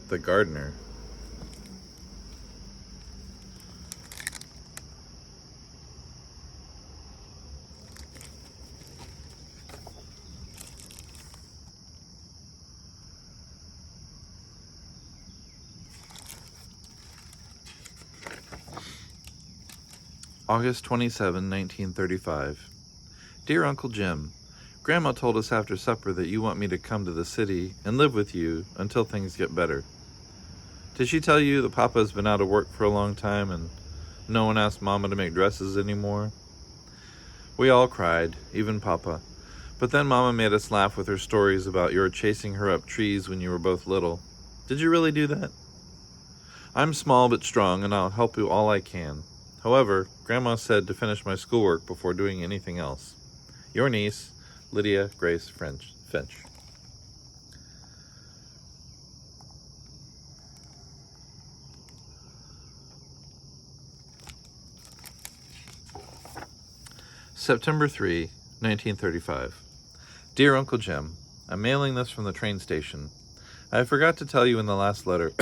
The gardener. August 27, 1935. Dear Uncle Jim, Grandma told us after supper that you want me to come to the city and live with you until things get better. Did she tell you that Papa's been out of work for a long time and no one asked Mama to make dresses anymore? We all cried, even Papa. But then Mama made us laugh with her stories about your chasing her up trees when you were both little. Did you really do that? I'm small but strong and I'll help you all I can. However, Grandma said to finish my schoolwork before doing anything else. Your niece, Lydia Grace Finch. September 3, 1935. Dear Uncle Jim, I'm mailing this from the train station. I forgot to tell you in the last letter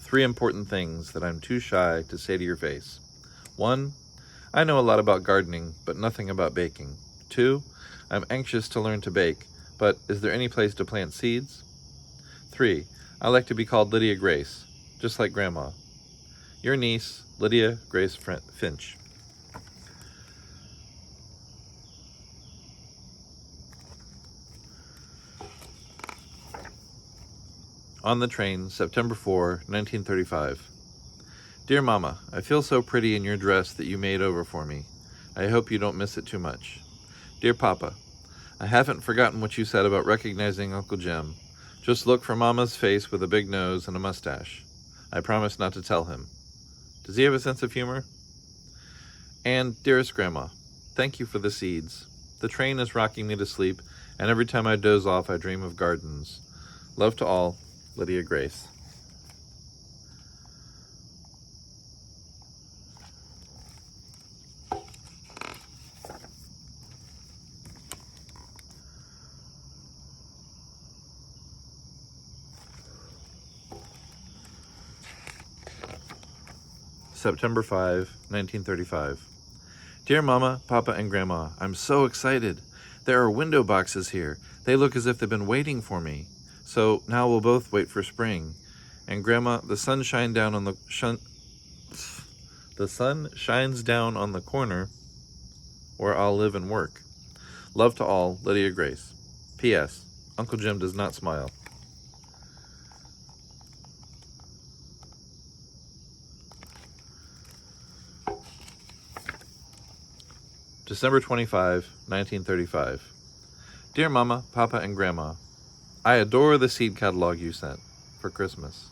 3 important things that I'm too shy to say to your face. 1, I know a lot about gardening, but nothing about baking. 2, I'm anxious to learn to bake, but is there any place to plant seeds? 3, I like to be called Lydia Grace, just like Grandma. Your niece, Lydia Grace Finch. On the train, September 4, 1935. Dear Mama, I feel so pretty in your dress that you made over for me. I hope you don't miss it too much. Dear Papa, I haven't forgotten what you said about recognizing Uncle Jim. Just look for Mama's face with a big nose and a mustache. I promise not to tell him. Does he have a sense of humor? And dearest Grandma, thank you for the seeds. The train is rocking me to sleep, and every time I doze off I dream of gardens. Love to all, Lydia Grace. September 5, 1935. Dear Mama, Papa, and Grandma, I'm so excited. There are window boxes here. They look as if they've been waiting for me. So now we'll both wait for spring. And Grandma, the sun shines down on the corner where I'll live and work. Love to all, Lydia Grace. P.S. Uncle Jim does not smile. December 25, 1935. Dear Mama, Papa, and Grandma, I adore the seed catalog you sent for Christmas.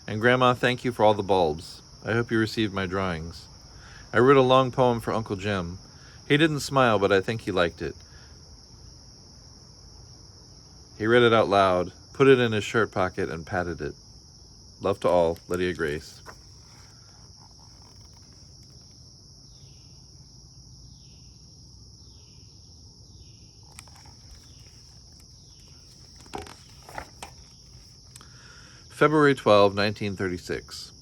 And Grandma, thank you for all the bulbs. I hope you received my drawings. I wrote a long poem for Uncle Jim. He didn't smile, but I think he liked it. He read it out loud, put it in his shirt pocket, and patted it. Love to all, Lydia Grace. February 12, 1936.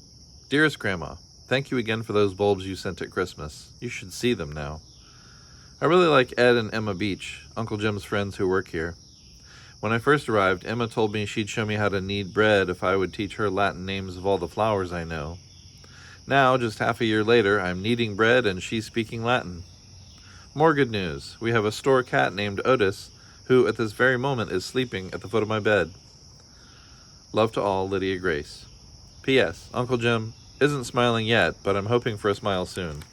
Dearest Grandma, thank you again for those bulbs you sent at Christmas. You should see them now. I really like Ed and Emma Beach, Uncle Jim's friends who work here. When I first arrived, Emma told me she'd show me how to knead bread if I would teach her Latin names of all the flowers I know. Now, just half a year later, I'm kneading bread and she's speaking Latin. More good news. We have a store cat named Otis, who at this very moment is sleeping at the foot of my bed. Love to all, Lydia Grace. P.S. Uncle Jim isn't smiling yet, but I'm hoping for a smile soon.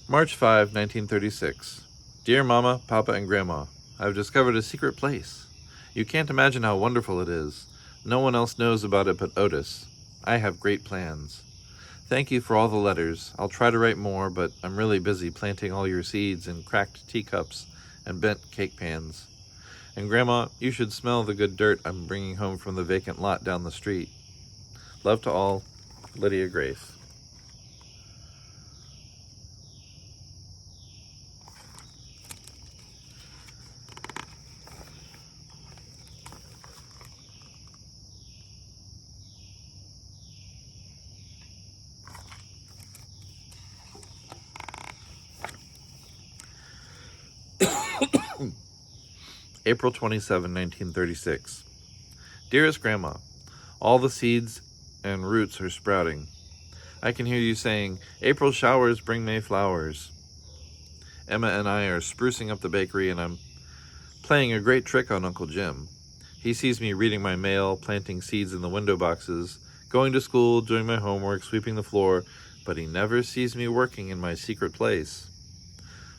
March 5, 1936. Dear Mama, Papa, and Grandma, I've discovered a secret place. You can't imagine how wonderful it is. No one else knows about it but Otis. I have great plans. Thank you for all the letters. I'll try to write more, but I'm really busy planting all your seeds in cracked teacups and bent cake pans. And Grandma, you should smell the good dirt I'm bringing home from the vacant lot down the street. Love to all, Lydia Grace. April 27, 1936. Dearest Grandma, all the seeds and roots are sprouting. I can hear you saying, April showers bring May flowers. Emma and I are sprucing up the bakery, and I'm playing a great trick on Uncle Jim. He sees me reading my mail, planting seeds in the window boxes, going to school, doing my homework, sweeping the floor, but he never sees me working in my secret place.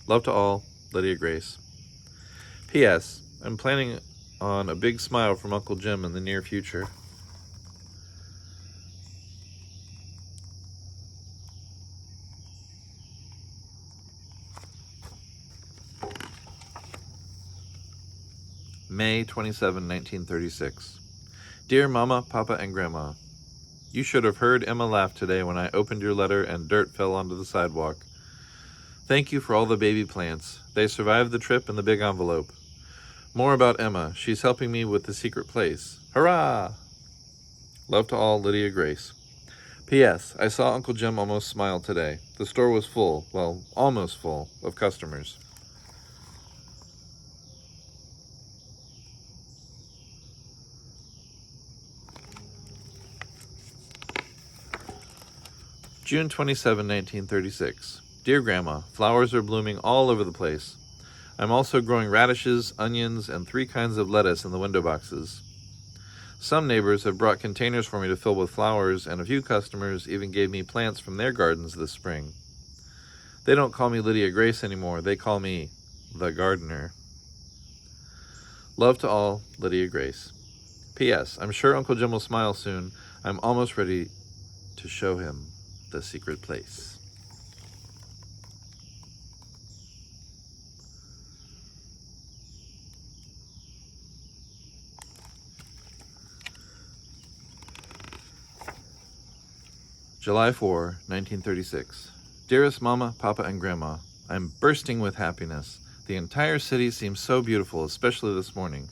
Love to all, Lydia Grace. P.S. I'm planning on a big smile from Uncle Jim in the near future. May 27, 1936. Dear Mama, Papa, and Grandma, you should have heard Emma laugh today when I opened your letter and dirt fell onto the sidewalk. Thank you for all the baby plants. They survived the trip in the big envelope. More about Emma. She's helping me with the secret place. Hurrah! Love to all, Lydia Grace. P.S. I saw Uncle Jim almost smile today. The store was full, well, almost full, of customers. June 27, 1936. Dear Grandma, flowers are blooming all over the place. I'm also growing radishes, onions, and 3 kinds of lettuce in the window boxes. Some neighbors have brought containers for me to fill with flowers, and a few customers even gave me plants from their gardens this spring. They don't call me Lydia Grace anymore. They call me the gardener. Love to all, Lydia Grace. P.S. I'm sure Uncle Jim will smile soon. I'm almost ready to show him the secret place. July 4, 1936. Dearest Mama, Papa, and Grandma, I'm bursting with happiness. The entire city seems so beautiful, especially this morning.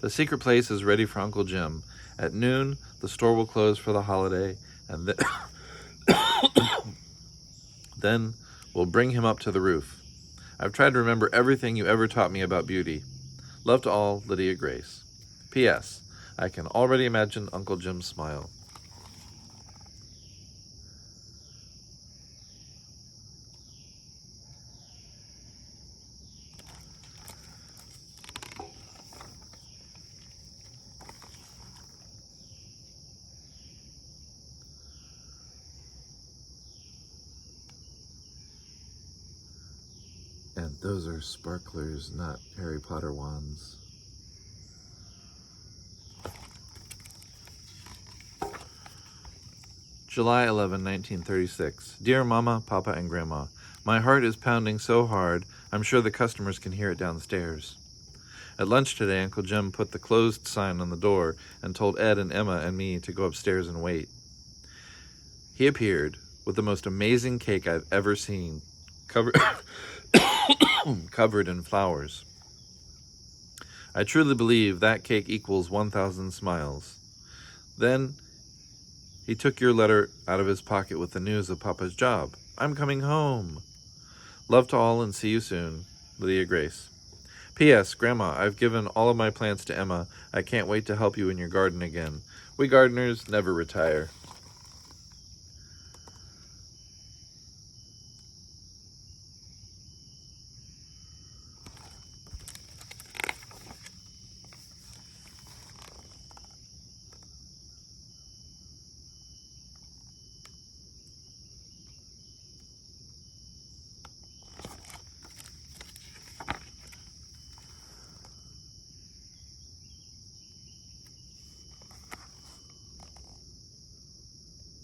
The secret place is ready for Uncle Jim. At noon, the store will close for the holiday, and then we'll bring him up to the roof. I've tried to remember everything you ever taught me about beauty. Love to all, Lydia Grace. P.S. I can already imagine Uncle Jim's smile. And those are sparklers, not Harry Potter wands. July 11, 1936. Dear Mama, Papa, and Grandma, my heart is pounding so hard, I'm sure the customers can hear it downstairs. At lunch today, Uncle Jim put the closed sign on the door and told Ed and Emma and me to go upstairs and wait. He appeared with the most amazing cake I've ever seen, covered in flowers. I truly believe that cake equals 1,000 smiles. Then he took your letter out of his pocket with the news of Papa's job. I'm coming home. Love to all and see you soon. Lydia Grace. P.S. Grandma, I've given all of my plants to Emma. I can't wait to help you in your garden again. We gardeners never retire.